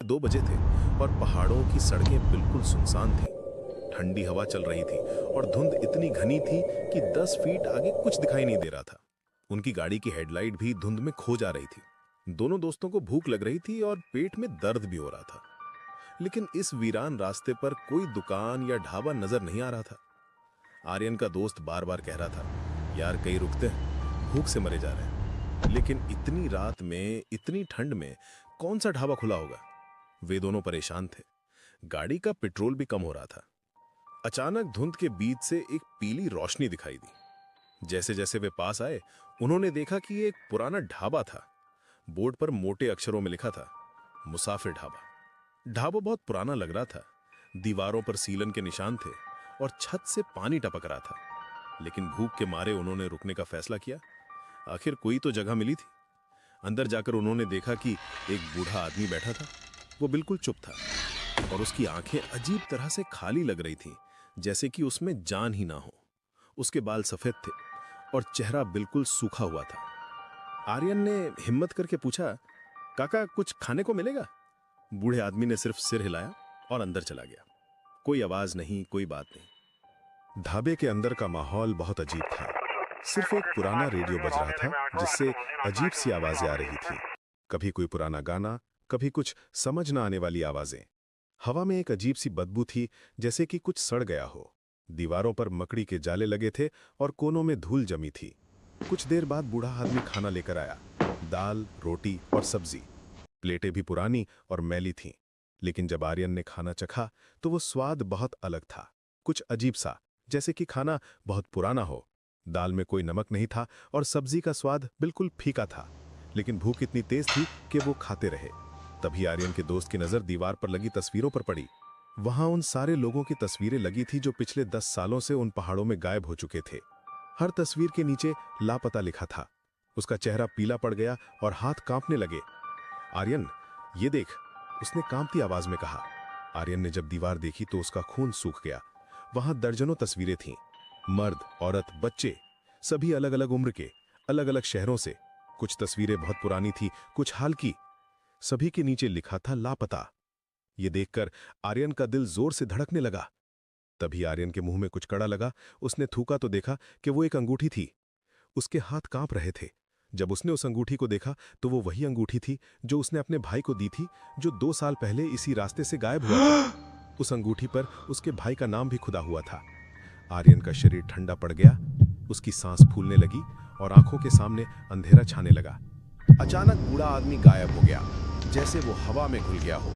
2 बजे थे और पहाड़ों की सड़कें बिल्कुल सुनसान थीं। ठंडी हवा चल रही थी और धुंध इतनी घनी थी कि 10 फीट आगे कुछ दिखाई नहीं दे रहा था। उनकी गाड़ी की हेडलाइट भी धुंध में खो जा रही थी। दोनों दोस्तों को भूख लग रही थी और पेट में दर्द भी हो रहा था, लेकिन इस वीरान रास्ते पर कोई दुकान या ढाबा नजर नहीं आ रहा था। आर्यन का दोस्त बार बार कह रहा था, यार कहीं रुकते हैं, भूख से मरे जा रहे हैं। लेकिन इतनी रात में, इतनी ठंड में कौन सा ढाबा खुला होगा? वे दोनों परेशान थे। गाड़ी का पेट्रोल भी कम हो रहा था। अचानक धुंध के बीच से एक पीली रोशनी दिखाई दी। जैसे जैसे वे पास आए, उन्होंने देखा कि ये एक पुराना ढाबा था। बोर्ड पर मोटे अक्षरों में लिखा था, मुसाफिर ढाबा। ढाबा बहुत पुराना लग रहा था। दीवारों पर सीलन के निशान थे और छत से पानी टपक रहा था। लेकिन भूख के मारे उन्होंने रुकने का फैसला किया। आखिर कोई तो जगह मिली थी। अंदर जाकर उन्होंने देखा कि एक बूढ़ा आदमी बैठा था। वो बिल्कुल चुप था और उसकी आंखें अजीब तरह से खाली लग रही थीं, जैसे कि उसमें जान ही ना हो। उसके बाल सफेद थे और चेहरा बिल्कुल सूखा हुआ था। आर्यन ने हिम्मत करके पूछा, काका कुछ खाने को मिलेगा? बूढ़े आदमी ने सिर्फ सिर हिलाया और अंदर चला गया। कोई आवाज नहीं, कोई बात नहीं। ढाबे के अंदर का माहौल बहुत अजीब था। सिर्फ एक पुराना रेडियो बज रहा था, जिससे अजीब सी आवाजें आ रही थी। कभी कोई पुराना गाना, कभी कुछ समझ न आने वाली आवाजें। हवा में एक अजीब सी बदबू थी, जैसे कि कुछ सड़ गया हो। दीवारों पर मकड़ी के जाले लगे थे और कोनों में धूल जमी थी। कुछ देर बाद बूढ़ा आदमी खाना लेकर आया, दाल, रोटी और सब्जी। प्लेटें भी पुरानी और मैली थीं। लेकिन जब आर्यन ने खाना चखा तो वो स्वाद बहुत अलग था, कुछ अजीब सा, जैसे कि खाना बहुत पुराना हो। दाल में कोई नमक नहीं था और सब्जी का स्वाद बिल्कुल फीका था। लेकिन भूख इतनी तेज थी कि वो खाते रहे। तभी आर्यन के दोस्त की नजर दीवार पर लगी तस्वीरों पर पड़ी। वहां उन सारे लोगों की तस्वीरें लगी थी जो पिछले 10 सालों से उन पहाड़ों में गायब हो चुके थे। हर तस्वीर के नीचे लापता लिखा था। उसका चेहरा पीला पड़ गया और हाथ कांपने लगे। आर्यन, ये देख, उसने कांपती आवाज में कहा। आर्यन ने जब दीवार देखी तो उसका खून सूख गया। वहां दर्जनों तस्वीरें थीं। मर्द, औरत, बच्चे, सभी अलग अलग उम्र के, अलग अलग शहरों से। कुछ तस्वीरें बहुत पुरानी थी, कुछ हाल की। सभी के नीचे लिखा था लापता। ये देखकर आर्यन का दिल जोर से धड़कने लगा। तभी आर्यन के मुंह में कुछ कड़ा लगा। उसने थूका तो देखा कि वो एक अंगूठी थी। उसके हाथ कांप रहे थे। जब उसने उस अंगूठी को देखा तो वो वही अंगूठी थी जो उसने अपने भाई को दी थी, जो 2 साल पहले इसी रास्ते से गायब हुआ था। उस अंगूठी पर उसके भाई का नाम भी खुदा हुआ था। आर्यन का शरीर ठंडा पड़ गया, उसकी सांस फूलने लगी और आंखों के सामने अंधेरा छाने लगा। अचानक बूढ़ा आदमी गायब हो गया, जैसे वो हवा में घुल गया हो।